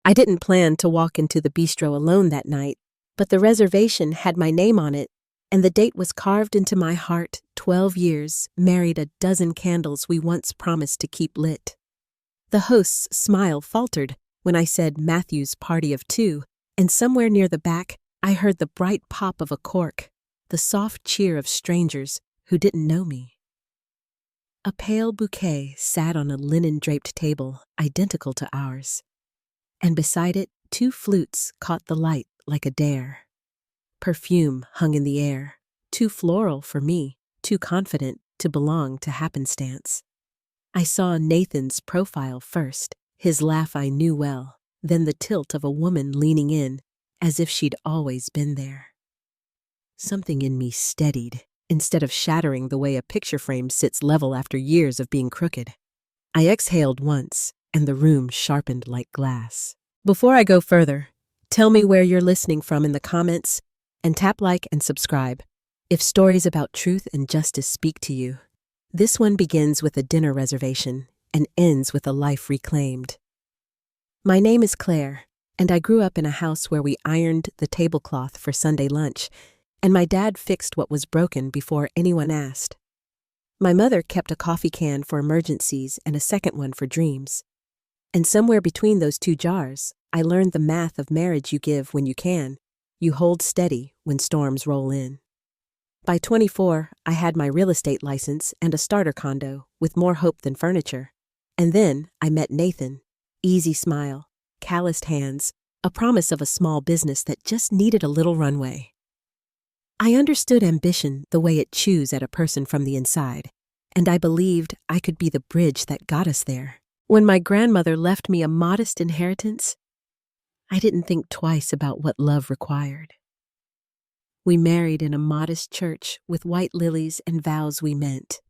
I didn't plan to walk into the bistro alone that night, but the reservation had my name on it, and the date was carved into my heart. 12 years, married, a dozen candles we once promised to keep lit. The host's smile faltered when I said Matthew's party of two, and somewhere near the back, I heard the bright pop of a cork, the soft cheer of strangers who didn't know me. A pale bouquet sat on a linen-draped table identical to ours, and beside it, 2 flutes caught the light like a dare. Perfume hung in the air, too floral for me, too confident to belong to happenstance. I saw Nathan's profile first, his laugh I knew well, then the tilt of a woman leaning in, as if she'd always been there. Something in me steadied, instead of shattering the way a picture frame sits level after years of being crooked. I exhaled once, and the room sharpened like glass. Before I go further, tell me where you're listening from in the comments, and tap like and subscribe if stories about truth and justice speak to you. This one begins with a dinner reservation and ends with a life reclaimed. My name is Claire, and I grew up in a house where we ironed the tablecloth for Sunday lunch, and my dad fixed what was broken before anyone asked. My mother kept a coffee can for emergencies and a second one for dreams. And somewhere between those 2 jars, I learned the math of marriage: you give when you can, you hold steady when storms roll in. By 24, I had my real estate license and a starter condo with more hope than furniture. And then I met Nathan. Easy smile, calloused hands, a promise of a small business that just needed a little runway. I understood ambition the way it chews at a person from the inside, and I believed I could be the bridge that got us there. When my grandmother left me a modest inheritance, I didn't think twice about what love required. We married in a modest church with white lilies and vows we meant.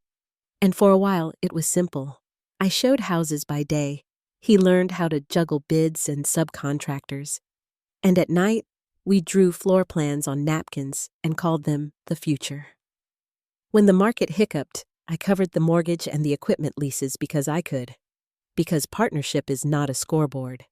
And for a while, it was simple. I showed houses by day. He learned how to juggle bids and subcontractors. And at night, we drew floor plans on napkins and called them the future. When the market hiccuped, I covered the mortgage and the equipment leases because I could. Because partnership is not a scoreboard.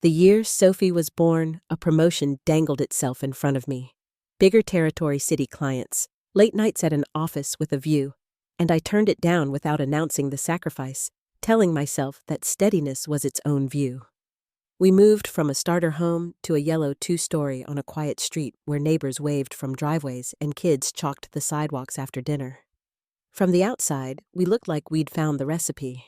The year Sophie was born, a promotion dangled itself in front of me. Bigger territory city clients, late nights at an office with a view, and I turned it down without announcing the sacrifice, telling myself that steadiness was its own view. We moved from a starter home to a yellow 2-story on a quiet street where neighbors waved from driveways and kids chalked the sidewalks after dinner. From the outside, we looked like we'd found the recipe.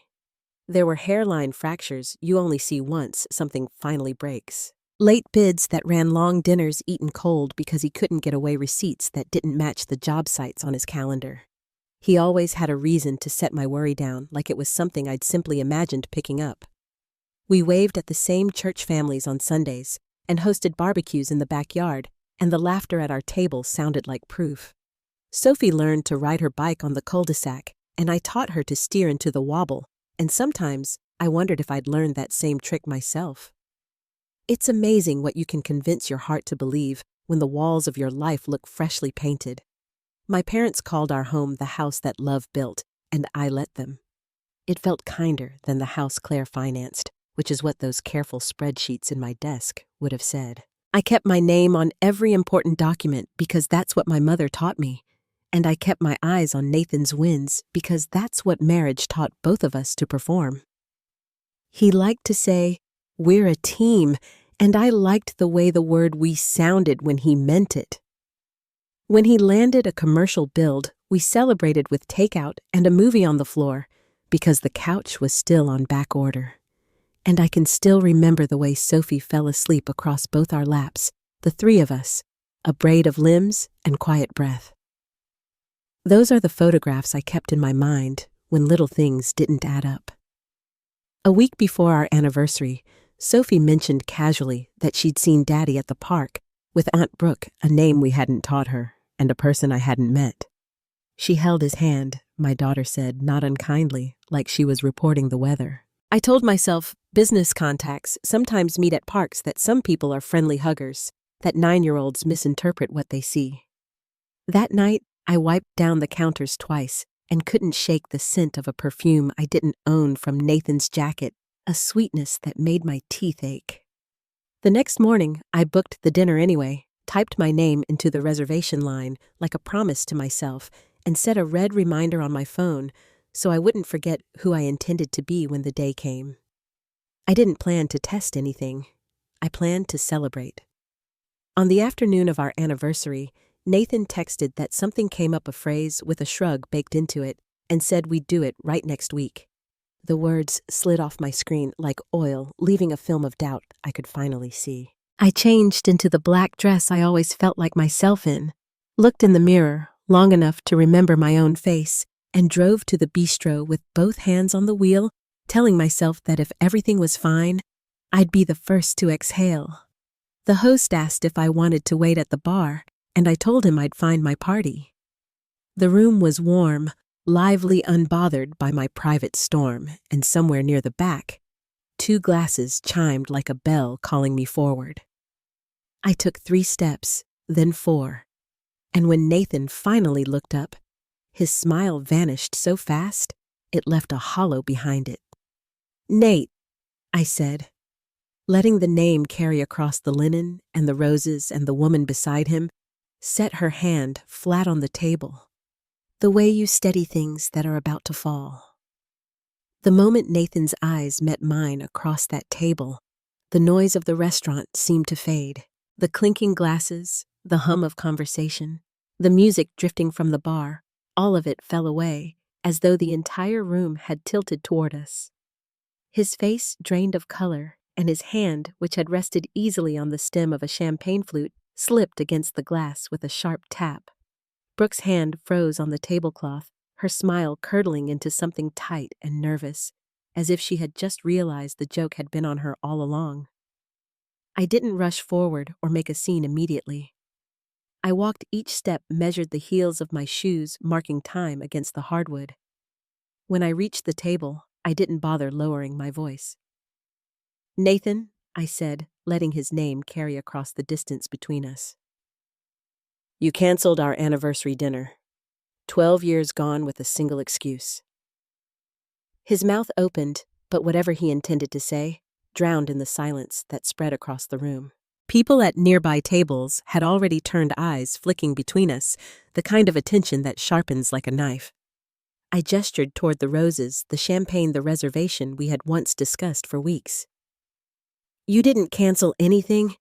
There were hairline fractures you only see once something finally breaks. Late bids that ran long dinners eaten cold because he couldn't get away receipts that didn't match the job sites on his calendar. He always had a reason to set my worry down, like it was something I'd simply imagined picking up. We waved at the same church families on Sundays and hosted barbecues in the backyard, and the laughter at our table sounded like proof. Sophie learned to ride her bike on the cul-de-sac, and I taught her to steer into the wobble, and sometimes I wondered if I'd learned that same trick myself. It's amazing what you can convince your heart to believe when the walls of your life look freshly painted. My parents called our home the house that love built, and I let them. It felt kinder than the house Claire financed, which is what those careful spreadsheets in my desk would have said. I kept my name on every important document because that's what my mother taught me, and I kept my eyes on Nathan's wins because that's what marriage taught both of us to perform. He liked to say, "We're a team," and I liked the way the word "we" sounded when he meant it. When he landed a commercial build, we celebrated with takeout and a movie on the floor because the couch was still on back order. And I can still remember the way Sophie fell asleep across both our laps, the 3 of us, a braid of limbs and quiet breath. Those are the photographs I kept in my mind when little things didn't add up. A week before our anniversary, Sophie mentioned casually that she'd seen Daddy at the park with Aunt Brooke, a name we hadn't taught her, and a person I hadn't met. She held his hand, my daughter said, not unkindly, like she was reporting the weather. I told myself business contacts sometimes meet at parks, that some people are friendly huggers, that 9-year-olds misinterpret what they see. That night, I wiped down the counters twice and couldn't shake the scent of a perfume I didn't own from Nathan's jacket, a sweetness that made my teeth ache. The next morning, I booked the dinner anyway, typed my name into the reservation line like a promise to myself, and set a red reminder on my phone so I wouldn't forget who I intended to be when the day came. I didn't plan to test anything. I planned to celebrate. On the afternoon of our anniversary, Nathan texted that something came up, a phrase with a shrug baked into it, and said we'd do it right next week. The words slid off my screen like oil, leaving a film of doubt I could finally see. I changed into the black dress I always felt like myself in, looked in the mirror long enough to remember my own face, and drove to the bistro with both hands on the wheel, telling myself that if everything was fine, I'd be the first to exhale. The host asked if I wanted to wait at the bar, and I told him I'd find my party. The room was warm, lively, unbothered by my private storm, and somewhere near the back, 2 glasses chimed like a bell calling me forward. I took 3 steps, then 4, and when Nathan finally looked up, his smile vanished so fast, it left a hollow behind it. "Nate," I said, letting the name carry across the linen and the roses, and the woman beside him set her hand flat on the table, the way you steady things that are about to fall. The moment Nathan's eyes met mine across that table, the noise of the restaurant seemed to fade. The clinking glasses, the hum of conversation, the music drifting from the bar, all of it fell away, as though the entire room had tilted toward us. His face drained of color, and his hand, which had rested easily on the stem of a champagne flute, slipped against the glass with a sharp tap. Brooke's hand froze on the tablecloth, her smile curdling into something tight and nervous, as if she had just realized the joke had been on her all along. I didn't rush forward or make a scene immediately. I walked each step, measured the heels of my shoes, marking time against the hardwood. When I reached the table, I didn't bother lowering my voice. "Nathan," I said, letting his name carry across the distance between us. "You canceled our anniversary dinner. 12 years gone with a single excuse." His mouth opened, but whatever he intended to say, drowned in the silence that spread across the room. People at nearby tables had already turned eyes, flicking between us, the kind of attention that sharpens like a knife. I gestured toward the roses, the champagne, the reservation we had once discussed for weeks. "You didn't cancel anything.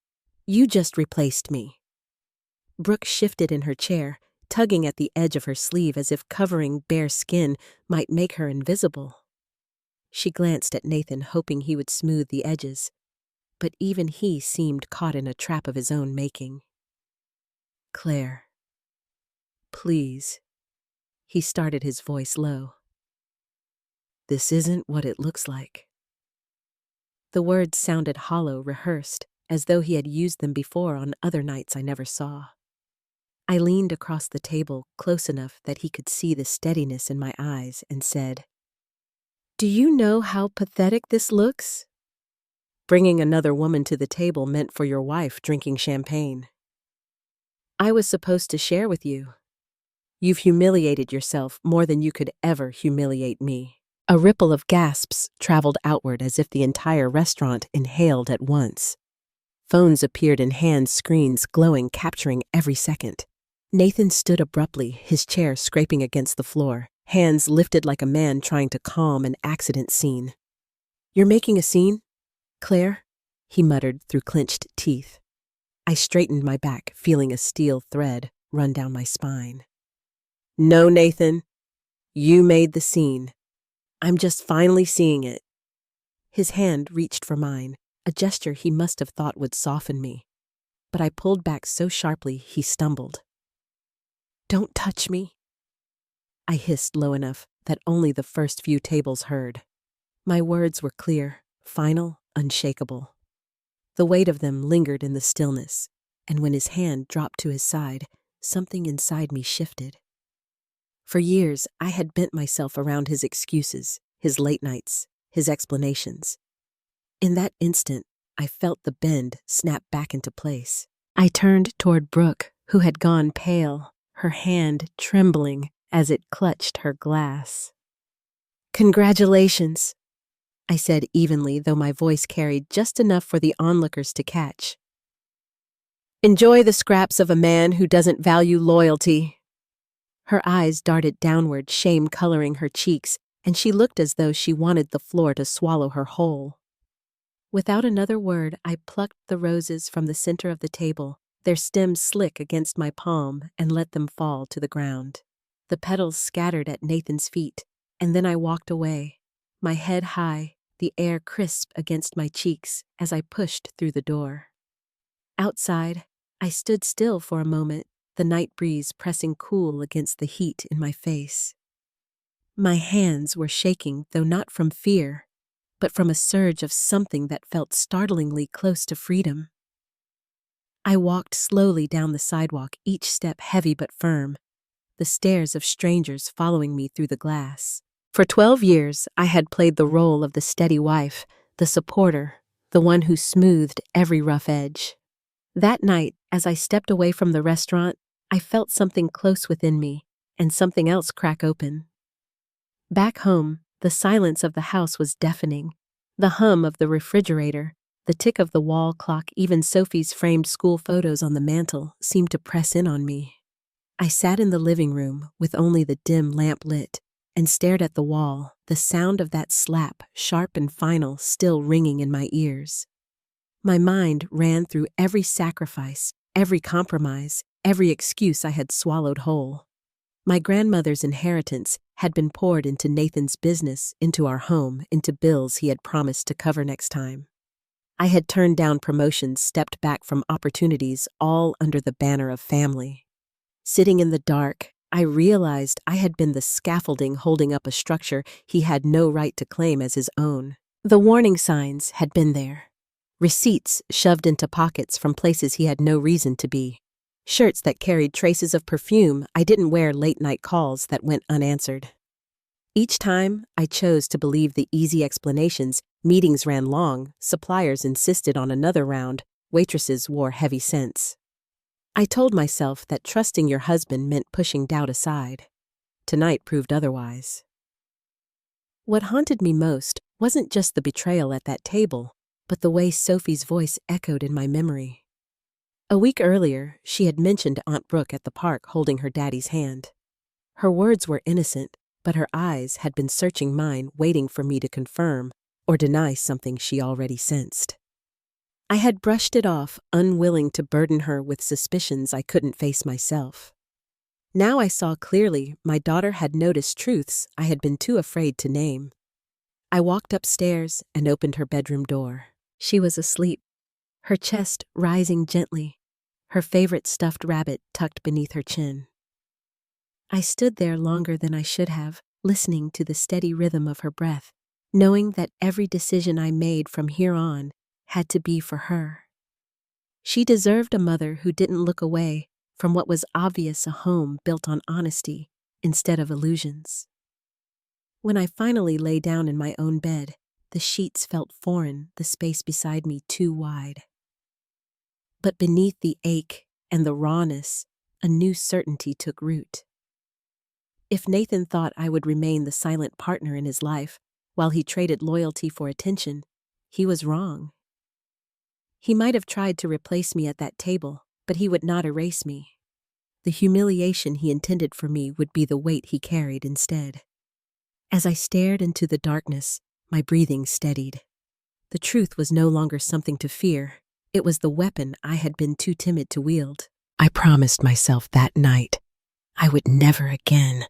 You just replaced me." Brooke shifted in her chair, tugging at the edge of her sleeve as if covering bare skin might make her invisible. She glanced at Nathan, hoping he would smooth the edges, but even he seemed caught in a trap of his own making. "Claire, please," he started, his voice low. "This isn't what it looks like." The words sounded hollow, rehearsed, as though he had used them before on other nights I never saw. I leaned across the table, close enough that he could see the steadiness in my eyes, and said, "Do you know how pathetic this looks? Bringing another woman to the table meant for your wife drinking champagne. I was supposed to share with you. You've humiliated yourself more than you could ever humiliate me." A ripple of gasps traveled outward as if the entire restaurant inhaled at once. Phones appeared in hand screens, glowing, capturing every second. Nathan stood abruptly, his chair scraping against the floor, hands lifted like a man trying to calm an accident scene. "You're making a scene, Claire?" he muttered through clenched teeth. I straightened my back, feeling a steel thread run down my spine. "No, Nathan. You made the scene. I'm just finally seeing it." His hand reached for mine, a gesture he must have thought would soften me. But I pulled back so sharply he stumbled. "Don't touch me," I hissed low enough that only the first few tables heard. My words were clear, final, unshakable. The weight of them lingered in the stillness, and when his hand dropped to his side, something inside me shifted. For years, I had bent myself around his excuses, his late nights, his explanations. In that instant, I felt the bend snap back into place. I turned toward Brooke, who had gone pale, her hand trembling as it clutched her glass. "Congratulations," I said evenly, though my voice carried just enough for the onlookers to catch. Enjoy the scraps of a man who doesn't value loyalty. Her eyes darted downward, shame coloring her cheeks, and she looked as though she wanted the floor to swallow her whole. Without another word, I plucked the roses from the center of the table, their stems slick against my palm, and let them fall to the ground. The petals scattered at Nathan's feet, and then I walked away, my head high, the air crisp against my cheeks as I pushed through the door. Outside, I stood still for a moment, the night breeze pressing cool against the heat in my face. My hands were shaking, though not from fear, but from a surge of something that felt startlingly close to freedom. I walked slowly down the sidewalk, each step heavy but firm, the stares of strangers following me through the glass. For 12 years, I had played the role of the steady wife, the supporter, the one who smoothed every rough edge. That night, as I stepped away from the restaurant, I felt something close within me, and something else crack open. Back home, the silence of the house was deafening. The hum of the refrigerator, the tick of the wall clock, even Sophie's framed school photos on the mantel seemed to press in on me. I sat in the living room with only the dim lamp lit and stared at the wall, the sound of that slap, sharp and final, still ringing in my ears. My mind ran through every sacrifice, every compromise, every excuse I had swallowed whole. My grandmother's inheritance had been poured into Nathan's business, into our home, into bills he had promised to cover next time. I had turned down promotions, stepped back from opportunities, all under the banner of family. Sitting in the dark, I realized I had been the scaffolding holding up a structure he had no right to claim as his own. The warning signs had been there. Receipts shoved into pockets from places he had no reason to be. Shirts that carried traces of perfume I didn't wear, late-night calls that went unanswered. Each time, I chose to believe the easy explanations. Meetings ran long, suppliers insisted on another round, waitresses wore heavy scents. I told myself that trusting your husband meant pushing doubt aside. Tonight proved otherwise. What haunted me most wasn't just the betrayal at that table, but the way Sophie's voice echoed in my memory. A week earlier, she had mentioned Aunt Brooke at the park holding her daddy's hand. Her words were innocent, but her eyes had been searching mine, waiting for me to confirm or deny something she already sensed. I had brushed it off, unwilling to burden her with suspicions I couldn't face myself. Now I saw clearly my daughter had noticed truths I had been too afraid to name. I walked upstairs and opened her bedroom door. She was asleep, her chest rising gently, her favorite stuffed rabbit tucked beneath her chin. I stood there longer than I should have, listening to the steady rhythm of her breath, knowing that every decision I made from here on had to be for her. She deserved a mother who didn't look away from what was obvious, a home built on honesty instead of illusions. When I finally lay down in my own bed, the sheets felt foreign, the space beside me too wide. But beneath the ache and the rawness, a new certainty took root. If Nathan thought I would remain the silent partner in his life while he traded loyalty for attention, he was wrong. He might have tried to replace me at that table, but he would not erase me. The humiliation he intended for me would be the weight he carried instead. As I stared into the darkness, my breathing steadied. The truth was no longer something to fear. It was the weapon I had been too timid to wield. I promised myself that night I would never again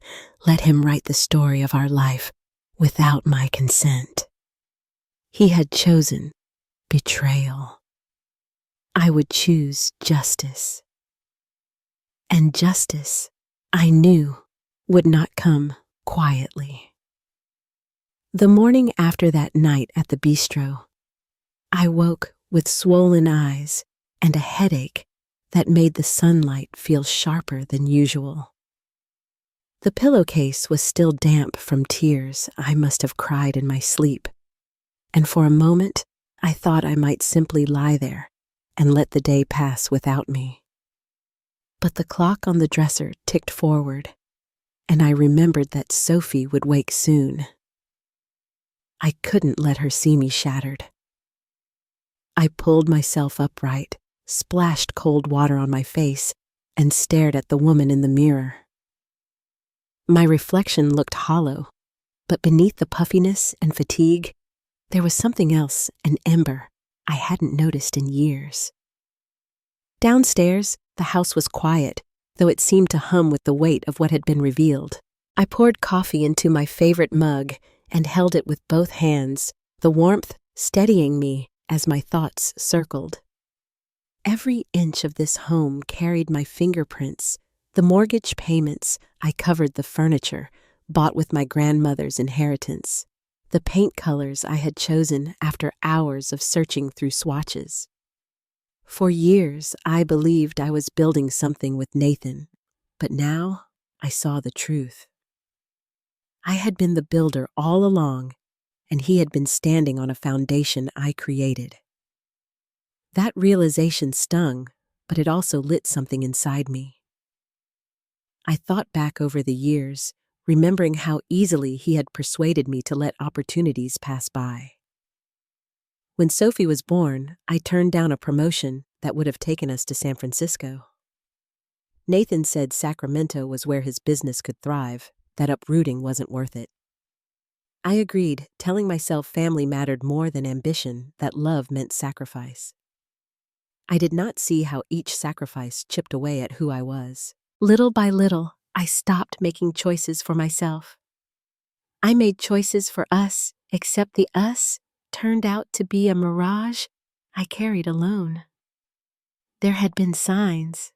let him write the story of our life without my consent. He had chosen betrayal. I would choose justice. And justice, I knew, would not come quietly. The morning after that night at the bistro, I woke with swollen eyes and a headache that made the sunlight feel sharper than usual. The pillowcase was still damp from tears I must have cried in my sleep, and for a moment I thought I might simply lie there and let the day pass without me. But the clock on the dresser ticked forward, and I remembered that Sophie would wake soon. I couldn't let her see me shattered. I pulled myself upright, splashed cold water on my face, and stared at the woman in the mirror. My reflection looked hollow, but beneath the puffiness and fatigue, there was something else, an ember I hadn't noticed in years. Downstairs, the house was quiet, though it seemed to hum with the weight of what had been revealed. I poured coffee into my favorite mug and held it with both hands, the warmth steadying me as my thoughts circled. Every inch of this home carried my fingerprints, the mortgage payments. I covered the furniture, bought with my grandmother's inheritance, the paint colors I had chosen after hours of searching through swatches. For years, I believed I was building something with Nathan, but now I saw the truth. I had been the builder all along, and he had been standing on a foundation I created. That realization stung, but it also lit something inside me. I thought back over the years, remembering how easily he had persuaded me to let opportunities pass by. When Sophie was born, I turned down a promotion that would have taken us to San Francisco. Nathan said Sacramento was where his business could thrive, that uprooting wasn't worth it. I agreed, telling myself family mattered more than ambition, that love meant sacrifice. I did not see how each sacrifice chipped away at who I was. Little by little, I stopped making choices for myself. I made choices for us, except the us turned out to be a mirage I carried alone. There had been signs.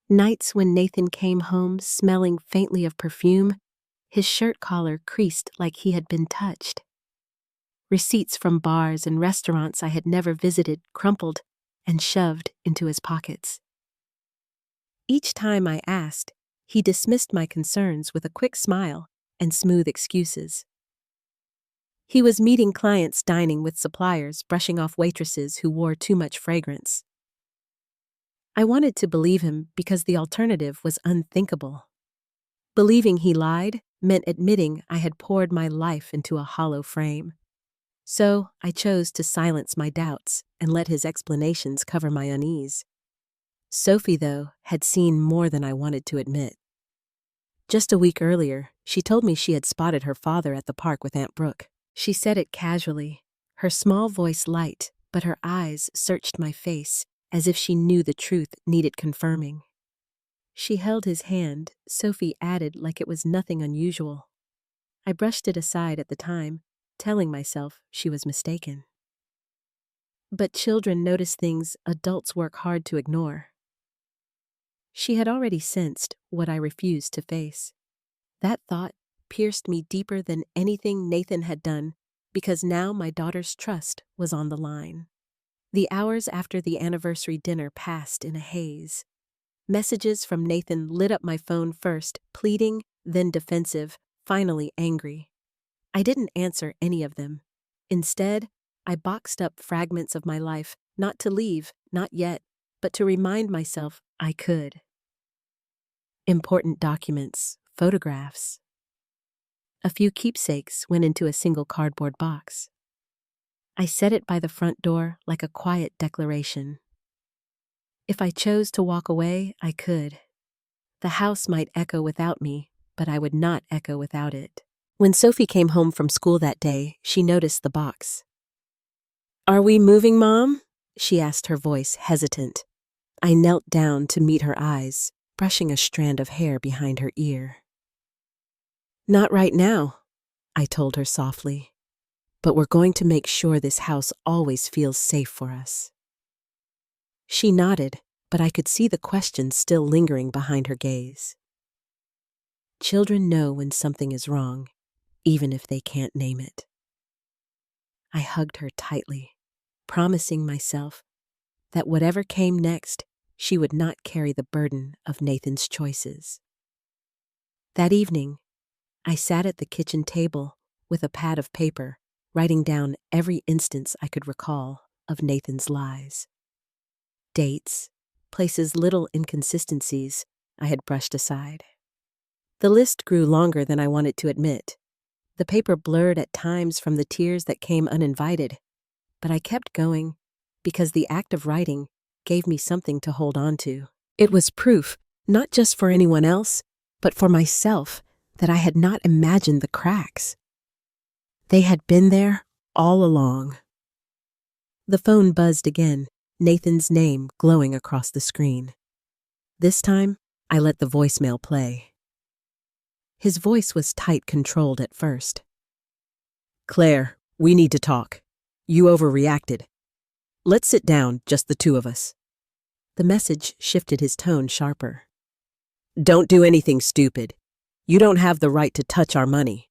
Nights when Nathan came home smelling faintly of perfume, his shirt collar creased like he had been touched. Receipts from bars and restaurants I had never visited crumpled and shoved into his pockets. Each time I asked, he dismissed my concerns with a quick smile and smooth excuses. He was meeting clients, dining with suppliers, brushing off waitresses who wore too much fragrance. I wanted to believe him because the alternative was unthinkable. Believing he lied meant admitting I had poured my life into a hollow frame. So I chose to silence my doubts and let his explanations cover my unease. Sophie, though, had seen more than I wanted to admit. Just a week earlier, she told me she had spotted her father at the park with Aunt Brooke. She said it casually, her small voice light, but her eyes searched my face as if she knew the truth needed confirming. She held his hand, Sophie added like it was nothing unusual. I brushed it aside at the time, telling myself she was mistaken. But children notice things adults work hard to ignore. She had already sensed what I refused to face. That thought pierced me deeper than anything Nathan had done, because now my daughter's trust was on the line. The hours after the anniversary dinner passed in a haze. Messages from Nathan lit up my phone first, pleading, then defensive, finally angry. I didn't answer any of them. Instead, I boxed up fragments of my life, not to leave, not yet, but to remind myself I could. Important documents, photographs. A few keepsakes went into a single cardboard box. I set it by the front door like a quiet declaration. If I chose to walk away, I could. The house might echo without me, but I would not echo without it. When Sophie came home from school that day, she noticed the box. "Are we moving, Mom?" she asked, her voice hesitant. I knelt down to meet her eyes, brushing a strand of hair behind her ear. "Not right now," I told her softly, "but we're going to make sure this house always feels safe for us." She nodded, but I could see the question still lingering behind her gaze. Children know when something is wrong, even if they can't name it. I hugged her tightly, promising myself that whatever came next, she would not carry the burden of Nathan's choices. That evening, I sat at the kitchen table with a pad of paper, writing down every instance I could recall of Nathan's lies. Dates, places, little inconsistencies I had brushed aside. The list grew longer than I wanted to admit. The paper blurred at times from the tears that came uninvited, but I kept going because the act of writing gave me something to hold on to. It was proof, not just for anyone else, but for myself, that I had not imagined the cracks. They had been there all along. The phone buzzed again, Nathan's name glowing across the screen. This time, I let the voicemail play. His voice was tight, controlled at first. "Claire, we need to talk. You overreacted. Let's sit down, just the two of us." The message shifted his tone sharper. "Don't do anything stupid. You don't have the right to touch our money.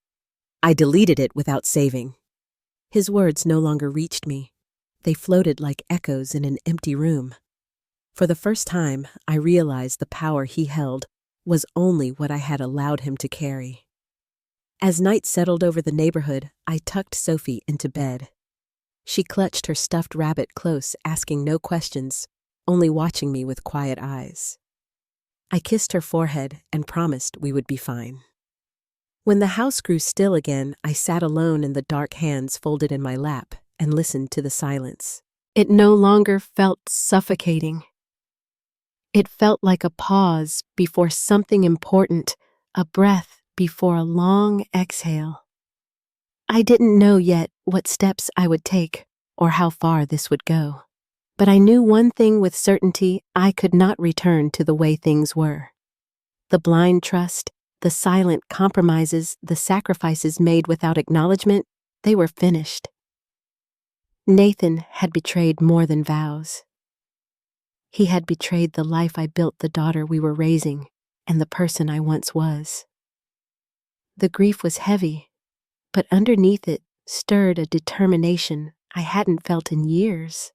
I deleted it without saving." His words no longer reached me. They floated like echoes in an empty room. For the first time, I realized the power he held was only what I had allowed him to carry. As night settled over the neighborhood, I tucked Sophie into bed. She clutched her stuffed rabbit close, asking no questions, only watching me with quiet eyes. I kissed her forehead and promised we would be fine. When the house grew still again, I sat alone in the dark, hands folded in my lap, and listened to the silence. It no longer felt suffocating. It felt like a pause before something important, a breath before a long exhale. I didn't know yet what steps I would take or how far this would go. But I knew one thing with certainty: I could not return to the way things were. The blind trust, the silent compromises, the sacrifices made without acknowledgement, they were finished. Nathan had betrayed more than vows. He had betrayed the life I built, the daughter we were raising, and the person I once was. The grief was heavy, but underneath it stirred a determination I hadn't felt in years.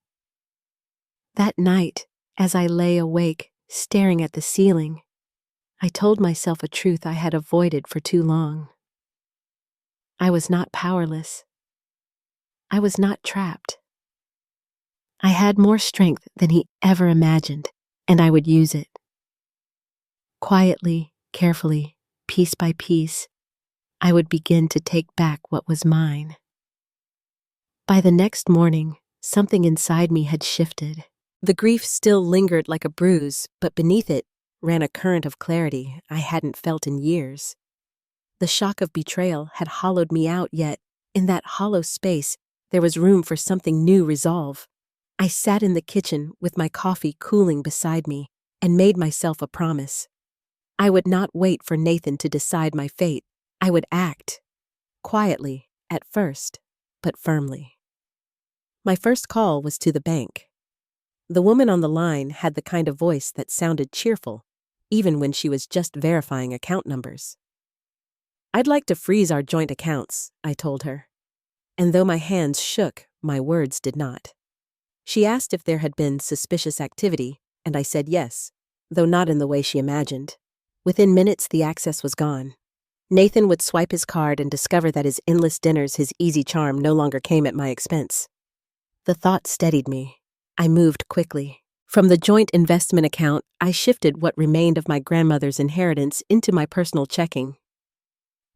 That night, as I lay awake, staring at the ceiling, I told myself a truth I had avoided for too long. I was not powerless. I was not trapped. I had more strength than he ever imagined, and I would use it. Quietly, carefully, piece by piece, I would begin to take back what was mine. By the next morning, something inside me had shifted. The grief still lingered like a bruise, but beneath it ran a current of clarity I hadn't felt in years. The shock of betrayal had hollowed me out, yet in that hollow space there was room for something new: resolve. I sat in the kitchen with my coffee cooling beside me and made myself a promise. I would not wait for Nathan to decide my fate. I would act. Quietly, at first, but firmly. My first call was to the bank. The woman on the line had the kind of voice that sounded cheerful, even when she was just verifying account numbers. "I'd like to freeze our joint accounts," I told her. And though my hands shook, my words did not. She asked if there had been suspicious activity, and I said yes, though not in the way she imagined. Within minutes, the access was gone. Nathan would swipe his card and discover that his endless dinners, his easy charm, no longer came at my expense. The thought steadied me. I moved quickly. From the joint investment account, I shifted what remained of my grandmother's inheritance into my personal checking.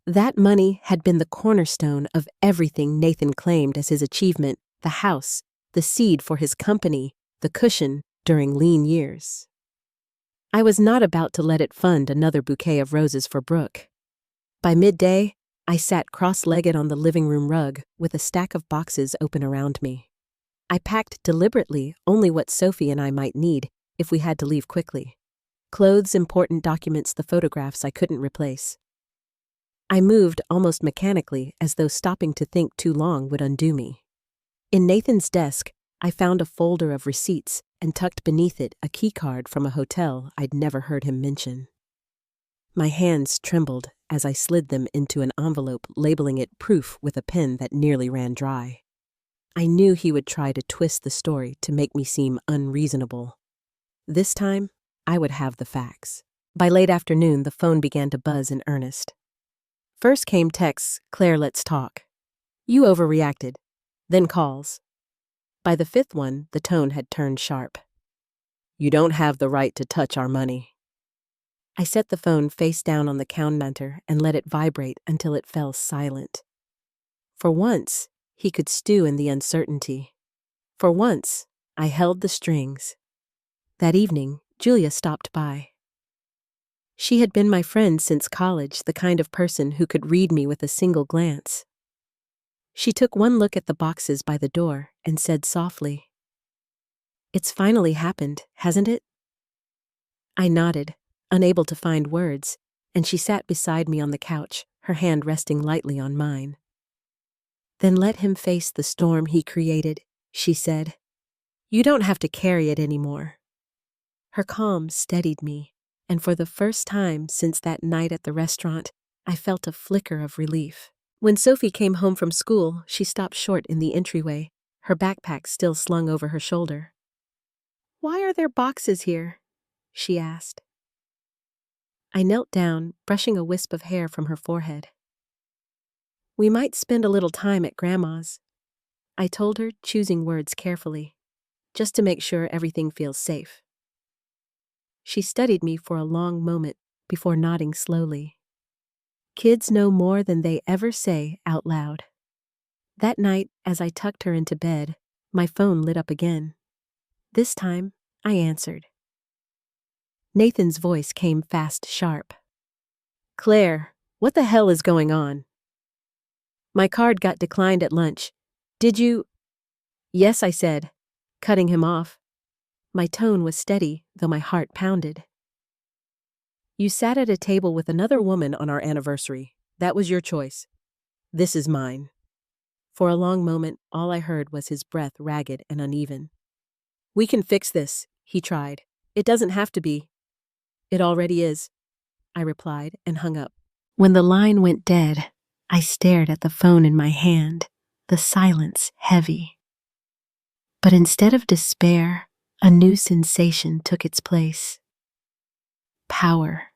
That money had been the cornerstone of everything Nathan claimed as his achievement: the house, the seed for his company, the cushion during lean years. I was not about to let it fund another bouquet of roses for Brooke. By midday, I sat cross-legged on the living room rug with a stack of boxes open around me. I packed deliberately only what Sophie and I might need if we had to leave quickly. Clothes, important documents, the photographs I couldn't replace. I moved almost mechanically, as though stopping to think too long would undo me. In Nathan's desk, I found a folder of receipts and tucked beneath it a keycard from a hotel I'd never heard him mention. My hands trembled as I slid them into an envelope, labeling it proof with a pen that nearly ran dry. I knew he would try to twist the story to make me seem unreasonable. This time, I would have the facts. By late afternoon, the phone began to buzz in earnest. First came texts: "Claire, let's talk." "You overreacted." Then calls. By the fifth one, the tone had turned sharp. "You don't have the right to touch our money." I set the phone face down on the counter and let it vibrate until it fell silent. For once, he could stew in the uncertainty. For once, I held the strings. That evening, Julia stopped by. She had been my friend since college, the kind of person who could read me with a single glance. She took one look at the boxes by the door and said softly, "It's finally happened, hasn't it?" I nodded, unable to find words, and she sat beside me on the couch, her hand resting lightly on mine. "Then let him face the storm he created," she said. "You don't have to carry it anymore." Her calm steadied me, and for the first time since that night at the restaurant, I felt a flicker of relief. When Sophie came home from school, she stopped short in the entryway, her backpack still slung over her shoulder. "Why are there boxes here?" she asked. I knelt down, brushing a wisp of hair from her forehead. "We might spend a little time at Grandma's," I told her, choosing words carefully, "just to make sure everything feels safe." She studied me for a long moment before nodding slowly. Kids know more than they ever say out loud. That night, as I tucked her into bed, my phone lit up again. This time, I answered. Nathan's voice came fast, sharp. "Claire, what the hell is going on?" "My card got declined at lunch. Did you—" "Yes," I said, cutting him off. My tone was steady, though my heart pounded. "You sat at a table with another woman on our anniversary. That was your choice. This is mine." For a long moment, all I heard was his breath, ragged and uneven. "We can fix this," he tried. "It doesn't have to be." "It already is," I replied and hung up. When the line went dead, I stared at the phone in my hand, the silence heavy. But instead of despair, a new sensation took its place. Power.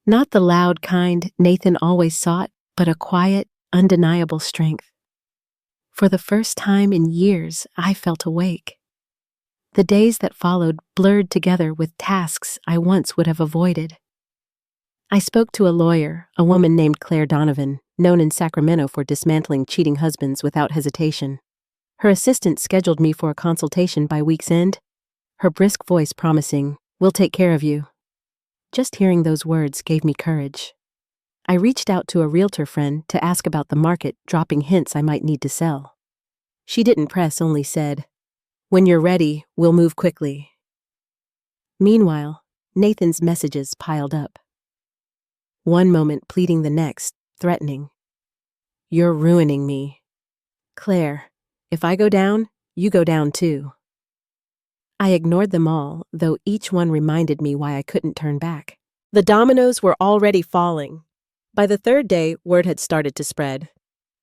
Not the loud kind Nathan always sought, but a quiet, undeniable strength. For the first time in years, I felt awake. The days that followed blurred together with tasks I once would have avoided. I spoke to a lawyer, a woman named Claire Donovan, known in Sacramento for dismantling cheating husbands without hesitation. Her assistant scheduled me for a consultation by week's end, her brisk voice promising, "We'll take care of you." Just hearing those words gave me courage. I reached out to a realtor friend to ask about the market, dropping hints I might need to sell. She didn't press, only said, "When you're ready, we'll move quickly." Meanwhile, Nathan's messages piled up. One moment pleading, the next, threatening. "You're ruining me. Claire, if I go down, you go down too." I ignored them all, though each one reminded me why I couldn't turn back. The dominoes were already falling. By the third day, word had started to spread.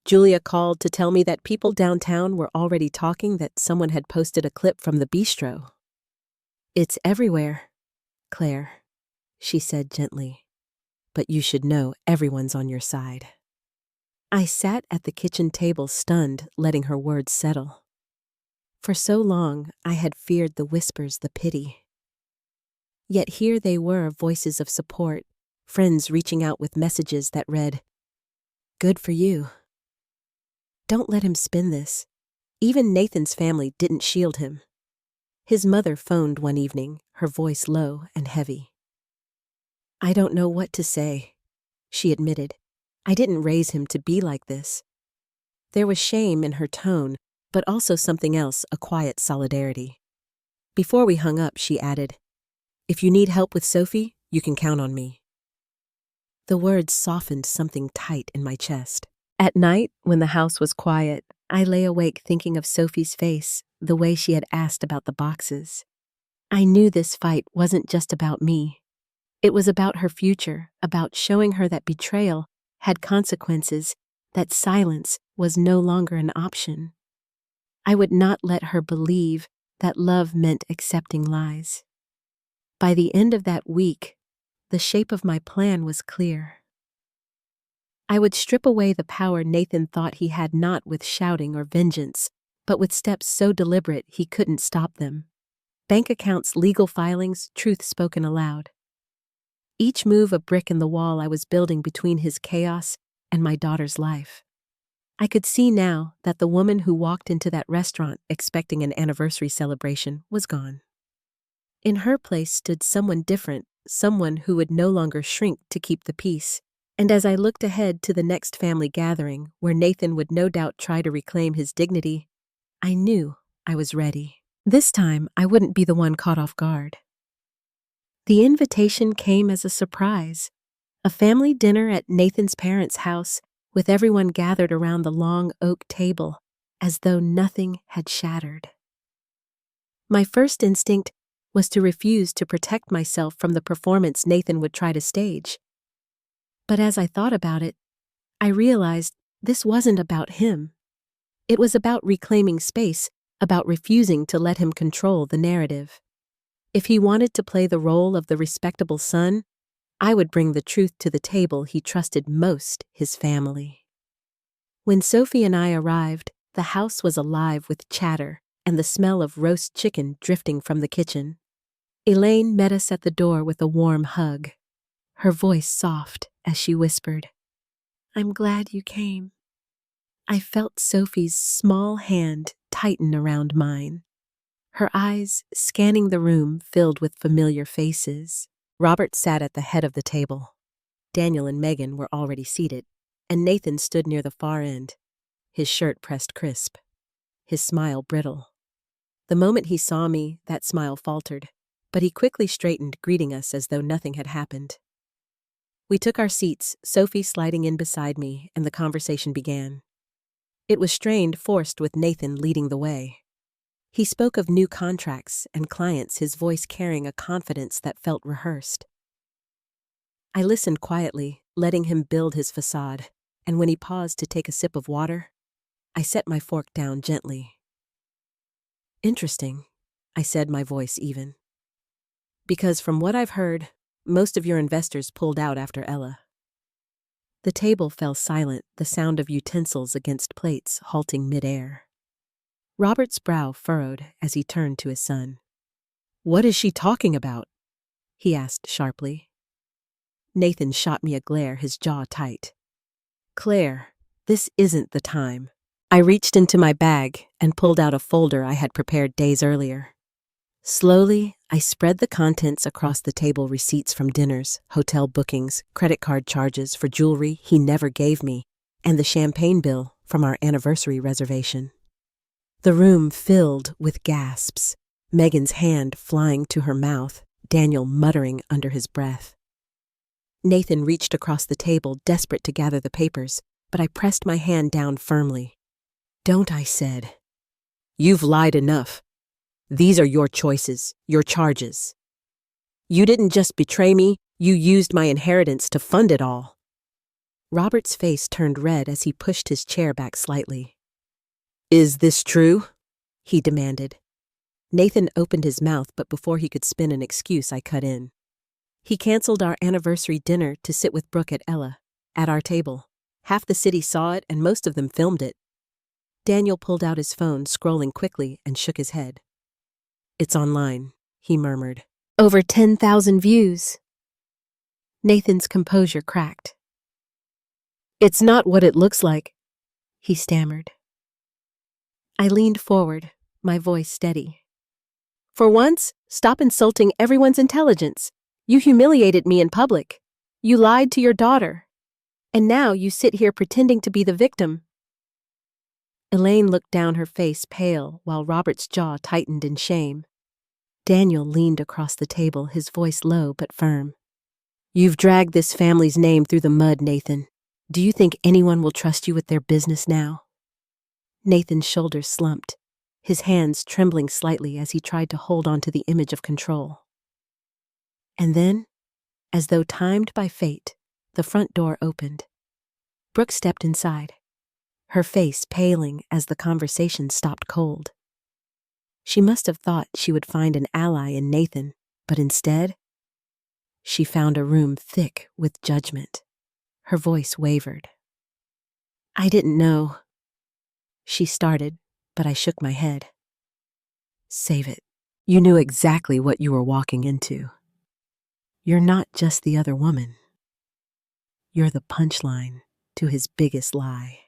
Julia called to tell me that people downtown were already talking that someone had posted a clip from the bistro. "It's everywhere, Claire," she said gently. "But you should know everyone's on your side." I sat at the kitchen table stunned, letting her words settle. For so long, I had feared the whispers, the pity. Yet here they were, voices of support, friends reaching out with messages that read, "Good for you. Don't let him spin this." Even Nathan's family didn't shield him. His mother phoned one evening, her voice low and heavy. "I don't know what to say," she admitted. "I didn't raise him to be like this." There was shame in her tone, but also something else, a quiet solidarity. Before we hung up, she added, "If you need help with Sophie, you can count on me." The words softened something tight in my chest. At night, when the house was quiet, I lay awake thinking of Sophie's face, the way she had asked about the boxes. I knew this fight wasn't just about me. It was about her future, about showing her that betrayal had consequences, that silence was no longer an option. I would not let her believe that love meant accepting lies. By the end of that week, the shape of my plan was clear. I would strip away the power Nathan thought he had, not with shouting or vengeance, but with steps so deliberate he couldn't stop them. Bank accounts, legal filings, truth spoken aloud. each move a brick in the wall I was building between his chaos and my daughter's life. I could see now that the woman who walked into that restaurant expecting an anniversary celebration was gone. In her place stood someone different, someone who would no longer shrink to keep the peace. And as I looked ahead to the next family gathering, where Nathan would no doubt try to reclaim his dignity, I knew I was ready. This time, I wouldn't be the one caught off guard. The invitation came as a surprise. A family dinner at Nathan's parents' house, with everyone gathered around the long oak table, as though nothing had shattered. My first instinct was to refuse to protect myself from the performance Nathan would try to stage. But as I thought about it, I realized this wasn't about him. It was about reclaiming space, about refusing to let him control the narrative. If he wanted to play the role of the respectable son, I would bring the truth to the table he trusted most, his family. When Sophie and I arrived, the house was alive with chatter and the smell of roast chicken drifting from the kitchen. Elaine met us at the door with a warm hug, her voice soft as she whispered, "I'm glad you came." I felt Sophie's small hand tighten around mine, her eyes scanning the room filled with familiar faces. Robert sat at the head of the table. Daniel and Megan were already seated, and Nathan stood near the far end, his shirt pressed crisp, his smile brittle. The moment he saw me, that smile faltered, but he quickly straightened, greeting us as though nothing had happened. We took our seats, Sophie sliding in beside me, and the conversation began. It was strained, forced, with Nathan leading the way. He spoke of new contracts and clients, his voice carrying a confidence that felt rehearsed. I listened quietly, letting him build his facade, and when he paused to take a sip of water, I set my fork down gently. "Interesting," I said, my voice even. "Because from what I've heard, most of your investors pulled out after Ella." The table fell silent, the sound of utensils against plates halting midair. Robert's brow furrowed as he turned to his son. "What is she talking about?" he asked sharply. Nathan shot me a glare, his jaw tight. "Claire, this isn't the time." I reached into my bag and pulled out a folder I had prepared days earlier. Slowly, I spread the contents across the table: receipts from dinners, hotel bookings, credit card charges for jewelry he never gave me, and the champagne bill from our anniversary reservation. The room filled with gasps, Megan's hand flying to her mouth, Daniel muttering under his breath. Nathan reached across the table, desperate to gather the papers, but I pressed my hand down firmly. "Don't," I said. "You've lied enough. These are your choices, your charges. You didn't just betray me, you used my inheritance to fund it all." Robert's face turned red as he pushed his chair back slightly. "Is this true?" he demanded. Nathan opened his mouth, but before he could spin an excuse, I cut in. "He canceled our anniversary dinner to sit with Brooke at Ella, at our table. Half the city saw it, and most of them filmed it." Daniel pulled out his phone, scrolling quickly, and shook his head. "It's online," he murmured. "Over 10,000 views." Nathan's composure cracked. "It's not what it looks like," he stammered. I leaned forward, my voice steady. "For once, stop insulting everyone's intelligence. You humiliated me in public. You lied to your daughter. And now you sit here pretending to be the victim." Elaine looked down, her face pale, while Robert's jaw tightened in shame. Daniel leaned across the table, his voice low but firm. "You've dragged this family's name through the mud, Nathan. Do you think anyone will trust you with their business now?" Nathan's shoulders slumped, his hands trembling slightly as he tried to hold on to the image of control. And then, as though timed by fate, the front door opened. Brooke stepped inside, her face paling as the conversation stopped cold. She must have thought she would find an ally in Nathan, but instead, she found a room thick with judgment. Her voice wavered. "I didn't know," she started, but I shook my head. "Save it. You knew exactly what you were walking into." You're not just the other woman. You're the punchline to his biggest lie.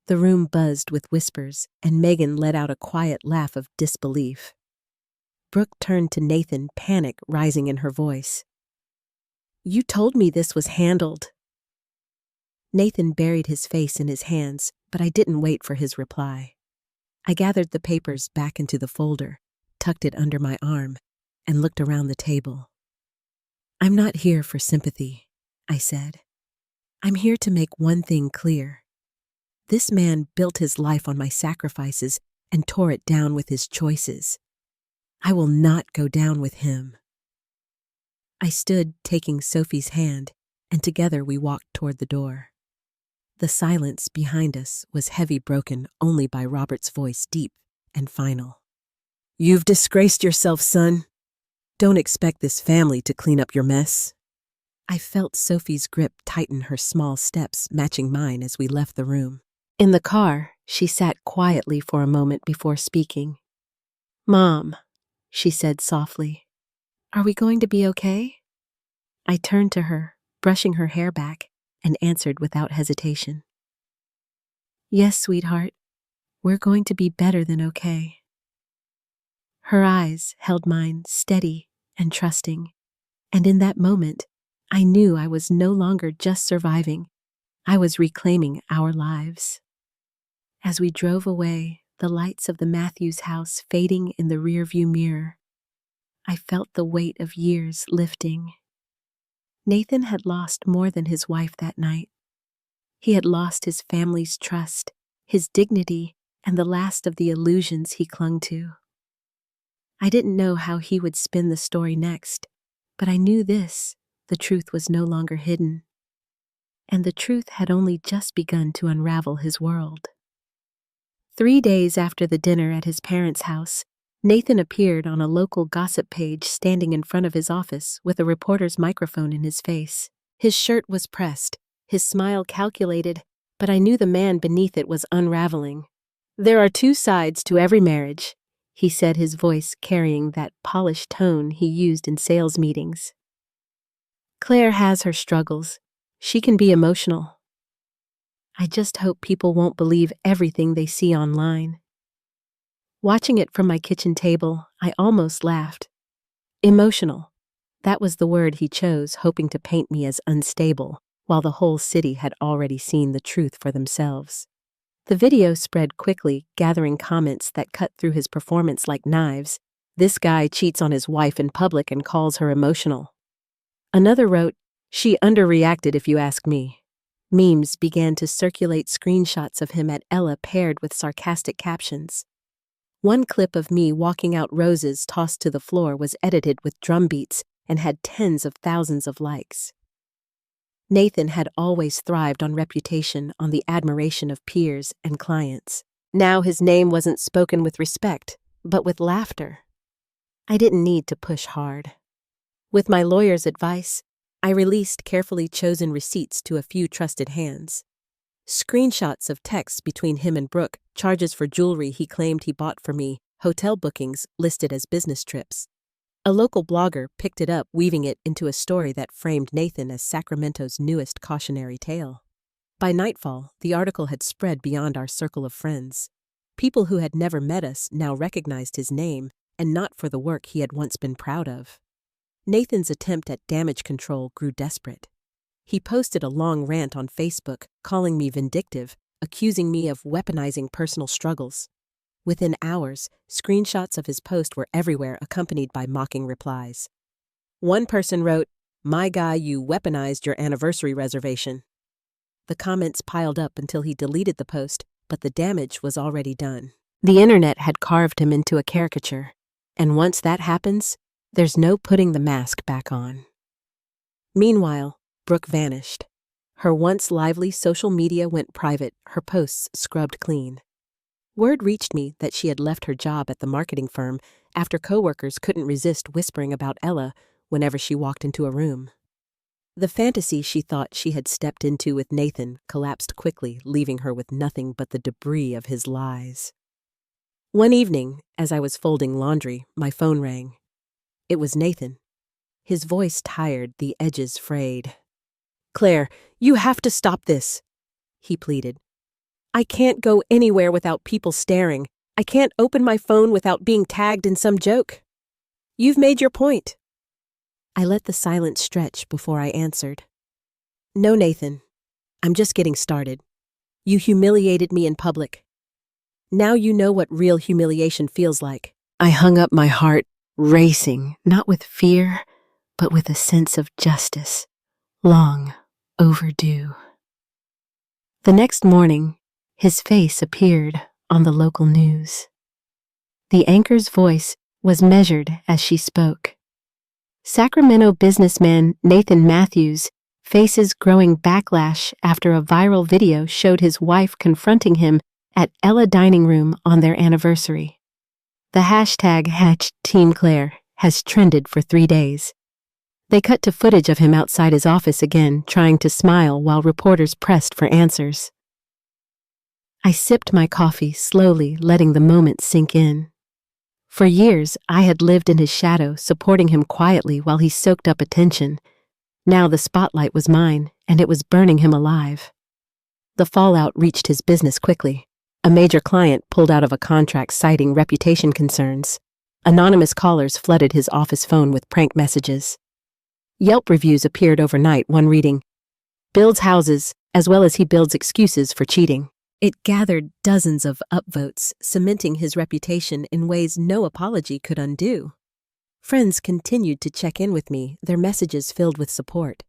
The room buzzed with whispers, and Megan let out a quiet laugh of disbelief. Brooke turned to Nathan, panic rising in her voice. You told me this was handled. Nathan buried his face in his hands, but I didn't wait for his reply. I gathered the papers back into the folder, tucked it under my arm, and looked around the table. I'm not here for sympathy, I said. I'm here to make one thing clear. This man built his life on my sacrifices and tore it down with his choices. I will not go down with him. I stood, taking Sophie's hand, and together we walked toward the door. The silence behind us was heavy, broken only by Robert's voice, deep and final. You've disgraced yourself, son. Don't expect this family to clean up your mess. I felt Sophie's grip tighten, her small steps matching mine as we left the room. In the car, she sat quietly for a moment before speaking. Mom, she said softly, are we going to be okay? I turned to her, brushing her hair back, and answered without hesitation. Yes, sweetheart, we're going to be better than okay. Her eyes held mine, steady and trusting, and in that moment, I knew I was no longer just surviving, I was reclaiming our lives. As we drove away, the lights of the Matthews house fading in the rearview mirror, I felt the weight of years lifting. Nathan had lost more than his wife that night. He had lost his family's trust, his dignity, and the last of the illusions he clung to. I didn't know how he would spin the story next, but I knew this, the truth was no longer hidden. And the truth had only just begun to unravel his world. 3 days after the dinner at his parents' house, Nathan appeared on a local gossip page standing in front of his office with a reporter's microphone in his face. His shirt was pressed, his smile calculated, but I knew the man beneath it was unraveling. There are 2 sides to every marriage, he said, his voice carrying that polished tone he used in sales meetings. Claire has her struggles. She can be emotional. I just hope people won't believe everything they see online. Watching it from my kitchen table, I almost laughed. Emotional. That was the word he chose, hoping to paint me as unstable, while the whole city had already seen the truth for themselves. The video spread quickly, gathering comments that cut through his performance like knives. This guy cheats on his wife in public and calls her emotional. Another wrote, she underreacted if you ask me. Memes began to circulate, screenshots of him at Ella paired with sarcastic captions. One clip of me walking out roses tossed to the floor was edited with drum beats and had tens of thousands of likes. Nathan had always thrived on reputation, on the admiration of peers and clients. Now his name wasn't spoken with respect, but with laughter. I didn't need to push hard. With my lawyer's advice, I released carefully chosen receipts to a few trusted hands. Screenshots of texts between him and Brooke, charges for jewelry he claimed he bought for me, hotel bookings listed as business trips. A local blogger picked it up, weaving it into a story that framed Nathan as Sacramento's newest cautionary tale. By nightfall, the article had spread beyond our circle of friends. People who had never met us now recognized his name, and not for the work he had once been proud of. Nathan's attempt at damage control grew desperate. He posted a long rant on Facebook, calling me vindictive, accusing me of weaponizing personal struggles. Within hours, screenshots of his post were everywhere, accompanied by mocking replies. One person wrote, "My guy, you weaponized your anniversary reservation." The comments piled up until he deleted the post, but the damage was already done. The internet had carved him into a caricature, and once that happens, there's no putting the mask back on. Meanwhile, Brooke vanished. Her once lively social media went private, her posts scrubbed clean. Word reached me that she had left her job at the marketing firm after coworkers couldn't resist whispering about Ella whenever she walked into a room. The fantasy she thought she had stepped into with Nathan collapsed quickly, leaving her with nothing but the debris of his lies. One evening, as I was folding laundry, my phone rang. It was Nathan. His voice tired, the edges frayed. "Claire, you have to stop this," he pleaded. "I can't go anywhere without people staring. I can't open my phone without being tagged in some joke. You've made your point." I let the silence stretch before I answered. "No, Nathan. I'm just getting started. You humiliated me in public. Now you know what real humiliation feels like." I hung up, my heart racing, not with fear, but with a sense of justice, long overdue. The next morning, his face appeared on the local news. The anchor's voice was measured as she spoke. Sacramento businessman Nathan Matthews faces growing backlash after a viral video showed his wife confronting him at Ella Dining Room on their anniversary. The hashtag #TeamClaire has trended for 3 days. They cut to footage of him outside his office again, trying to smile while reporters pressed for answers. I sipped my coffee slowly, letting the moment sink in. For years, I had lived in his shadow, supporting him quietly while he soaked up attention. Now the spotlight was mine, and it was burning him alive. The fallout reached his business quickly. A major client pulled out of a contract citing reputation concerns. Anonymous callers flooded his office phone with prank messages. Yelp reviews appeared overnight, one reading, "Builds houses, as well as he builds excuses for cheating." It gathered dozens of upvotes, cementing his reputation in ways no apology could undo. Friends continued to check in with me, their messages filled with support.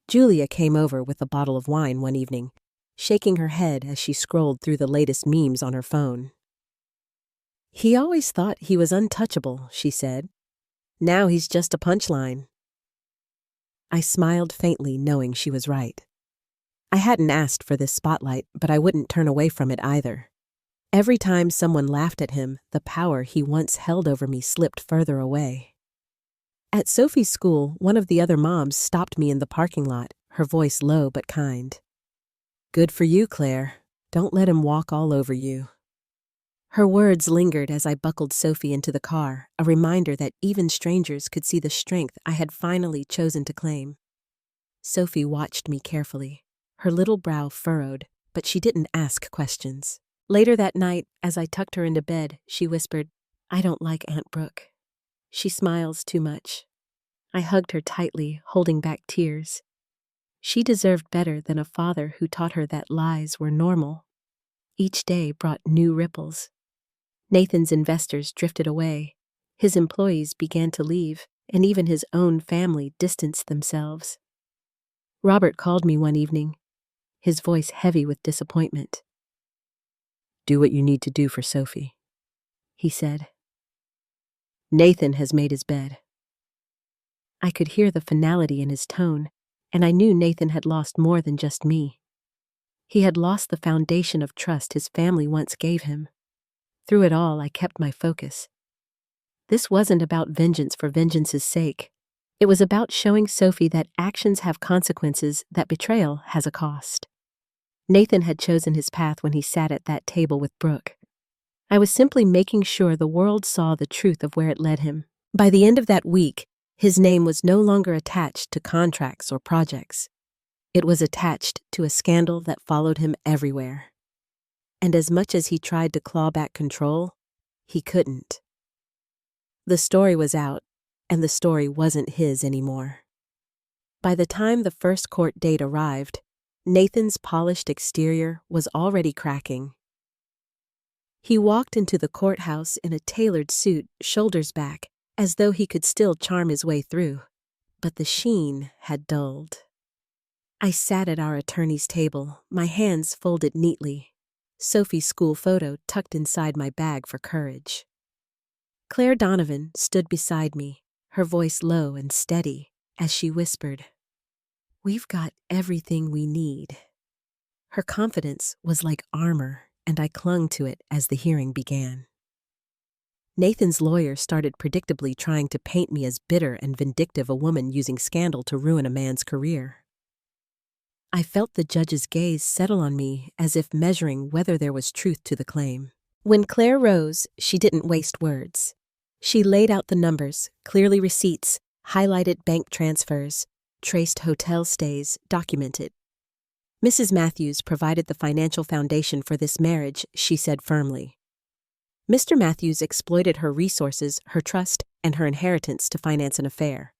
Julia came over with a bottle of wine one evening, shaking her head as she scrolled through the latest memes on her phone. "He always thought he was untouchable," she said. "Now he's just a punchline." I smiled faintly, knowing she was right. I hadn't asked for this spotlight, but I wouldn't turn away from it either. Every time someone laughed at him, the power he once held over me slipped further away. At Sophie's school, one of the other moms stopped me in the parking lot, her voice low but kind. "Good for you, Claire. Don't let him walk all over you." Her words lingered as I buckled Sophie into the car, a reminder that even strangers could see the strength I had finally chosen to claim. Sophie watched me carefully, her little brow furrowed, but she didn't ask questions. Later that night, as I tucked her into bed, she whispered, "I don't like Aunt Brooke. She smiles too much." I hugged her tightly, holding back tears. She deserved better than a father who taught her that lies were normal. Each day brought new ripples. Nathan's investors drifted away. His employees began to leave, and even his own family distanced themselves. Robert called me one evening, his voice heavy with disappointment. "Do what you need to do for Sophie," he said. "Nathan has made his bed." I could hear the finality in his tone, and I knew Nathan had lost more than just me. He had lost the foundation of trust his family once gave him. Through it all, I kept my focus. This wasn't about vengeance for vengeance's sake. It was about showing Sophie that actions have consequences, that betrayal has a cost. Nathan had chosen his path when he sat at that table with Brooke. I was simply making sure the world saw the truth of where it led him. By the end of that week, his name was no longer attached to contracts or projects. It was attached to a scandal that followed him everywhere. And as much as he tried to claw back control, he couldn't. The story was out, and the story wasn't his anymore. By the time the first court date arrived, Nathan's polished exterior was already cracking. He walked into the courthouse in a tailored suit, shoulders back, as though he could still charm his way through. But the sheen had dulled. I sat at our attorney's table, my hands folded neatly, Sophie's school photo tucked inside my bag for courage. Claire Donovan stood beside me, her voice low and steady, as she whispered, "We've got everything we need." Her confidence was like armor, and I clung to it as the hearing began. Nathan's lawyer started predictably trying to paint me as bitter and vindictive, a woman using scandal to ruin a man's career. I felt the judge's gaze settle on me, as if measuring whether there was truth to the claim. When Claire rose, she didn't waste words. She laid out the numbers, clearly receipts, highlighted bank transfers, traced hotel stays, documented. Mrs. Matthews provided the financial foundation for this marriage, she said firmly. Mr. Matthews exploited her resources, her trust, and her inheritance to finance an affair.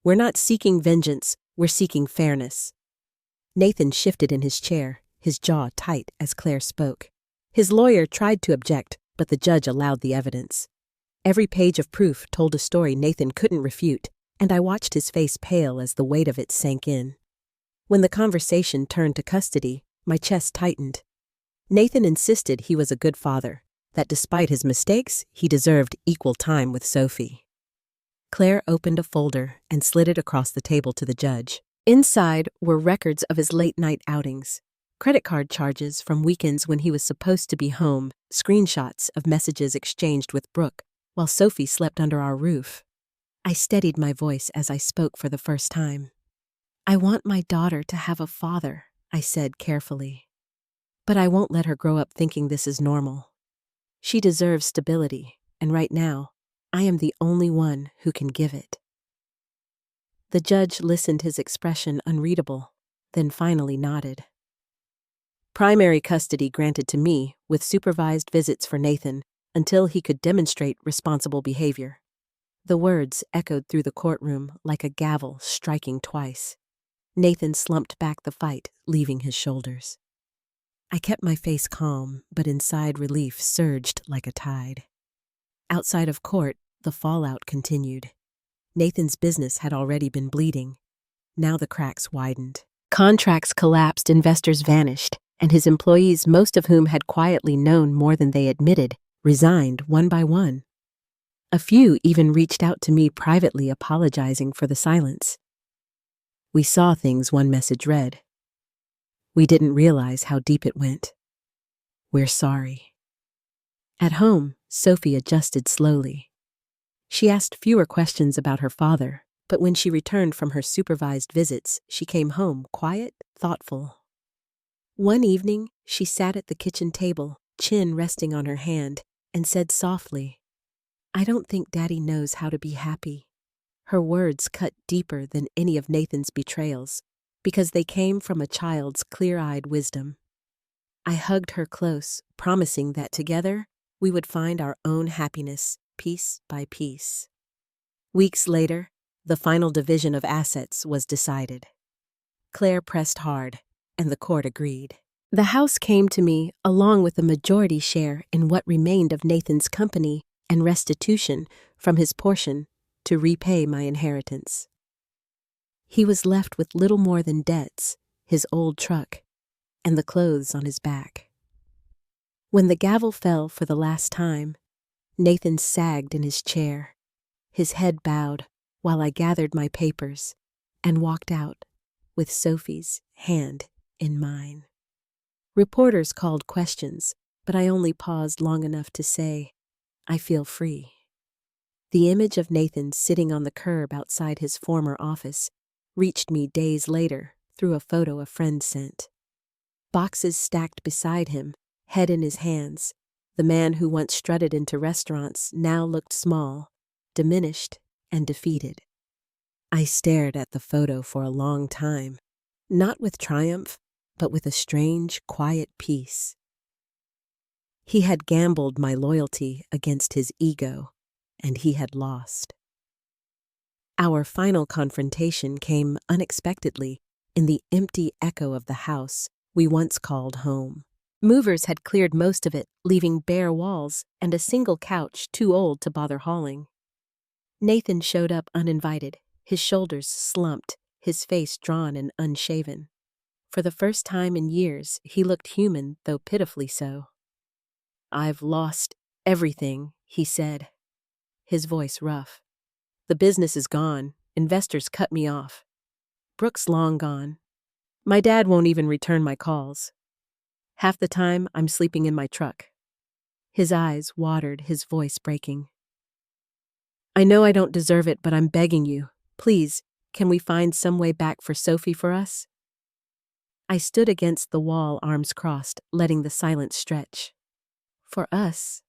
We're not seeking vengeance, we're seeking fairness. Nathan shifted in his chair, his jaw tight as Claire spoke. His lawyer tried to object, but the judge allowed the evidence. Every page of proof told a story Nathan couldn't refute, and I watched his face pale as the weight of it sank in. When the conversation turned to custody, my chest tightened. Nathan insisted he was a good father, that despite his mistakes, he deserved equal time with Sophie. Claire opened a folder and slid it across the table to the judge. Inside were records of his late-night outings, credit card charges from weekends when he was supposed to be home, screenshots of messages exchanged with Brooke while Sophie slept under our roof. I steadied my voice as I spoke for the first time. I want my daughter to have a father, I said carefully. But I won't let her grow up thinking this is normal. She deserves stability, and right now, I am the only one who can give it. The judge listened, his expression unreadable, then finally nodded. Primary custody granted to me, with supervised visits for Nathan, until he could demonstrate responsible behavior. The words echoed through the courtroom like a gavel striking twice. Nathan slumped back the fight, leaving his shoulders. I kept my face calm, but inside relief surged like a tide. Outside of court, the fallout continued. Nathan's business had already been bleeding. Now the cracks widened. Contracts collapsed, investors vanished, and his employees, most of whom had quietly known more than they admitted, resigned one by one. A few even reached out to me privately, apologizing for the silence. We saw things, one message read. We didn't realize how deep it went. We're sorry. At home, Sophie adjusted slowly. She asked fewer questions about her father, but when she returned from her supervised visits, she came home quiet, thoughtful. One evening, she sat at the kitchen table, chin resting on her hand, and said softly, I don't think Daddy knows how to be happy. Her words cut deeper than any of Nathan's betrayals, because they came from a child's clear-eyed wisdom. I hugged her close, promising that together we would find our own happiness, piece by piece. Weeks later, the final division of assets was decided. Claire pressed hard, and the court agreed. The house came to me along with a majority share in what remained of Nathan's company and restitution from his portion to repay my inheritance. He was left with little more than debts, his old truck, and the clothes on his back. When the gavel fell for the last time, Nathan sagged in his chair, his head bowed, while I gathered my papers and walked out with Sophie's hand in mine. Reporters called questions, but I only paused long enough to say, I feel free. The image of Nathan sitting on the curb outside his former office reached me days later through a photo a friend sent. Boxes stacked beside him, head in his hands, the man who once strutted into restaurants now looked small, diminished, and defeated. I stared at the photo for a long time, not with triumph, but with a strange, quiet peace. He had gambled my loyalty against his ego, and he had lost. Our final confrontation came unexpectedly in the empty echo of the house we once called home. Movers had cleared most of it, leaving bare walls and a single couch too old to bother hauling. Nathan showed up uninvited, his shoulders slumped, his face drawn and unshaven. For the first time in years, he looked human, though pitifully so. I've lost everything, he said, his voice rough. The business is gone. Investors cut me off. Brooke's long gone. My dad won't even return my calls. Half the time, I'm sleeping in my truck. His eyes watered, his voice breaking. I know I don't deserve it, but I'm begging you. Please, can we find some way back for Sophie for us? I stood against the wall, arms crossed, letting the silence stretch. For us,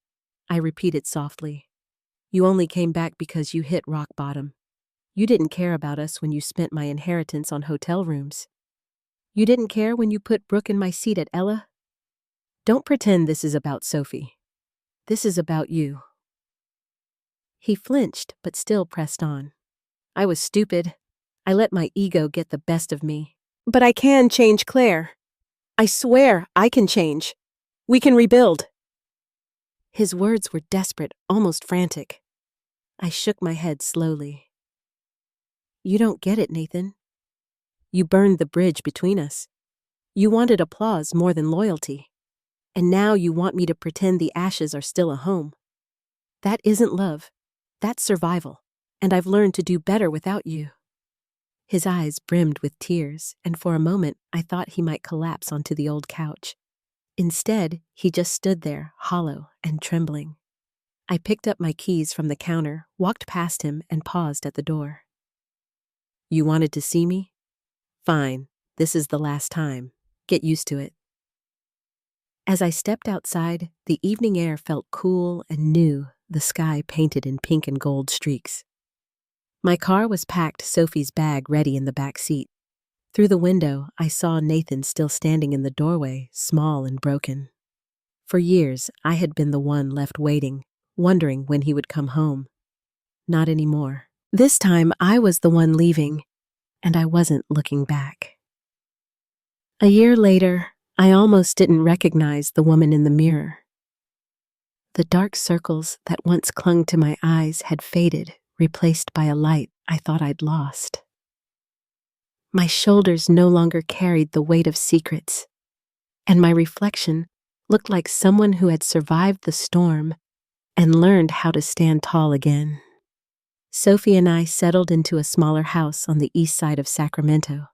I repeated softly. You only came back because you hit rock bottom. You didn't care about us when you spent my inheritance on hotel rooms. You didn't care when you put Brooke in my seat at Ella. Don't pretend this is about Sophie. This is about you." He flinched, but still pressed on. "I was stupid. I let my ego get the best of me. But I can change Claire. I swear I can change. We can rebuild." His words were desperate, almost frantic. I shook my head slowly. "You don't get it, Nathan. You burned the bridge between us. You wanted applause more than loyalty. And now you want me to pretend the ashes are still a home. That isn't love. That's survival. And I've learned to do better without you." His eyes brimmed with tears, and for a moment I thought he might collapse onto the old couch. Instead, he just stood there, hollow and trembling. I picked up my keys from the counter, walked past him, and paused at the door. "You wanted to see me? Fine, this is the last time. Get used to it." As I stepped outside, the evening air felt cool and new, the sky painted in pink and gold streaks. My car was packed, Sophie's bag ready in the back seat. Through the window, I saw Nathan still standing in the doorway, small and broken. For years, I had been the one left waiting, wondering when he would come home. Not anymore. This time, I was the one leaving, and I wasn't looking back. A year later, I almost didn't recognize the woman in the mirror. The dark circles that once clung to my eyes had faded, replaced by a light I thought I'd lost. My shoulders no longer carried the weight of secrets, and my reflection looked like someone who had survived the storm and learned how to stand tall again. Sophie and I settled into a smaller house on the east side of Sacramento.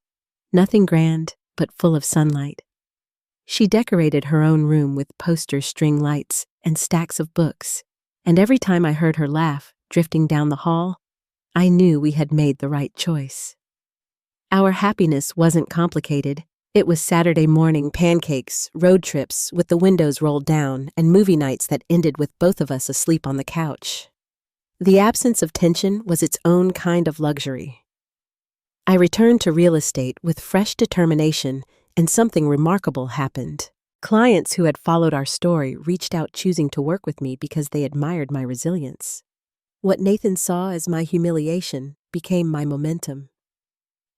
Nothing grand, but full of sunlight. She decorated her own room with poster string lights and stacks of books, and every time I heard her laugh, drifting down the hall, I knew we had made the right choice. Our happiness wasn't complicated. It was Saturday morning pancakes, road trips with the windows rolled down, and movie nights that ended with both of us asleep on the couch. The absence of tension was its own kind of luxury. I returned to real estate with fresh determination, and something remarkable happened. Clients who had followed our story reached out choosing to work with me because they admired my resilience. What Nathan saw as my humiliation became my momentum.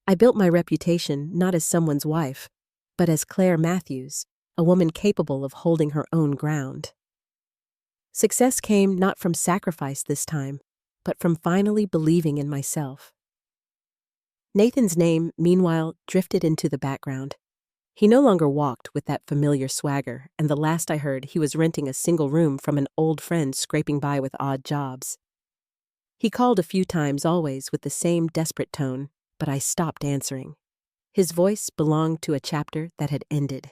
I built my reputation not as someone's wife, but as Claire Matthews, a woman capable of holding her own ground. Success came not from sacrifice this time, but from finally believing in myself. Nathan's name, meanwhile, drifted into the background. He no longer walked with that familiar swagger, and the last I heard, he was renting a single room from an old friend scraping by with odd jobs. He called a few times, always with the same desperate tone, but I stopped answering. His voice belonged to a chapter that had ended.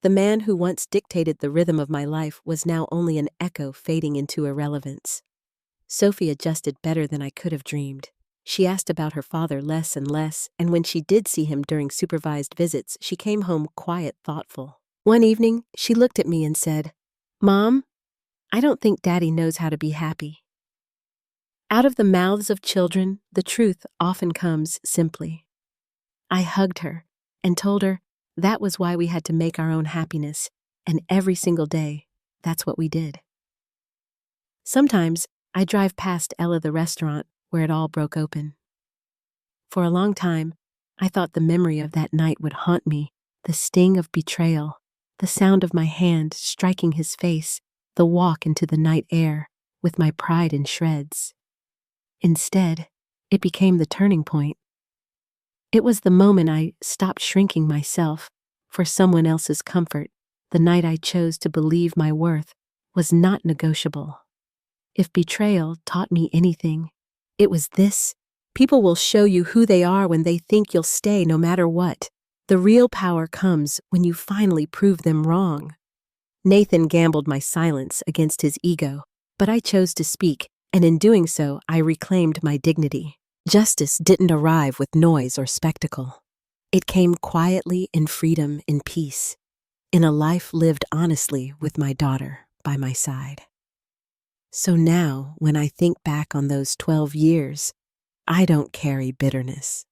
The man who once dictated the rhythm of my life was now only an echo fading into irrelevance. Sophie adjusted better than I could have dreamed. She asked about her father less and less, and when she did see him during supervised visits, she came home quiet, thoughtful. One evening, she looked at me and said, "Mom, I don't think Daddy knows how to be happy." Out of the mouths of children, the truth often comes simply. I hugged her and told her that was why we had to make our own happiness, and every single day, that's what we did. Sometimes, I drive past Ella the restaurant where it all broke open. For a long time, I thought the memory of that night would haunt me, the sting of betrayal, the sound of my hand striking his face, the walk into the night air with my pride in shreds. Instead, it became the turning point. It was the moment I stopped shrinking myself for someone else's comfort, the night I chose to believe my worth was not negotiable. If betrayal taught me anything, it was this: people will show you who they are when they think you'll stay no matter what. The real power comes when you finally prove them wrong. Nathan gambled my silence against his ego, but I chose to speak, and in doing so, I reclaimed my dignity. Justice didn't arrive with noise or spectacle. It came quietly, in freedom, in peace, in a life lived honestly with my daughter by my side. So now, when I think back on those 12 years, I don't carry bitterness.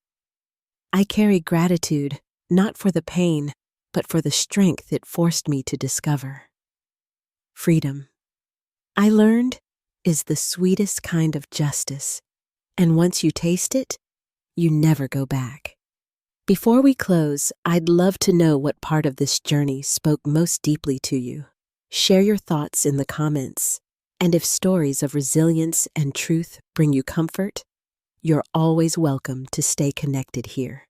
I carry gratitude, not for the pain, but for the strength it forced me to discover. Freedom, I learned, is the sweetest kind of justice, and once you taste it, you never go back. Before we close, I'd love to know what part of this journey spoke most deeply to you. Share your thoughts in the comments, and if stories of resilience and truth bring you comfort, you're always welcome to stay connected here.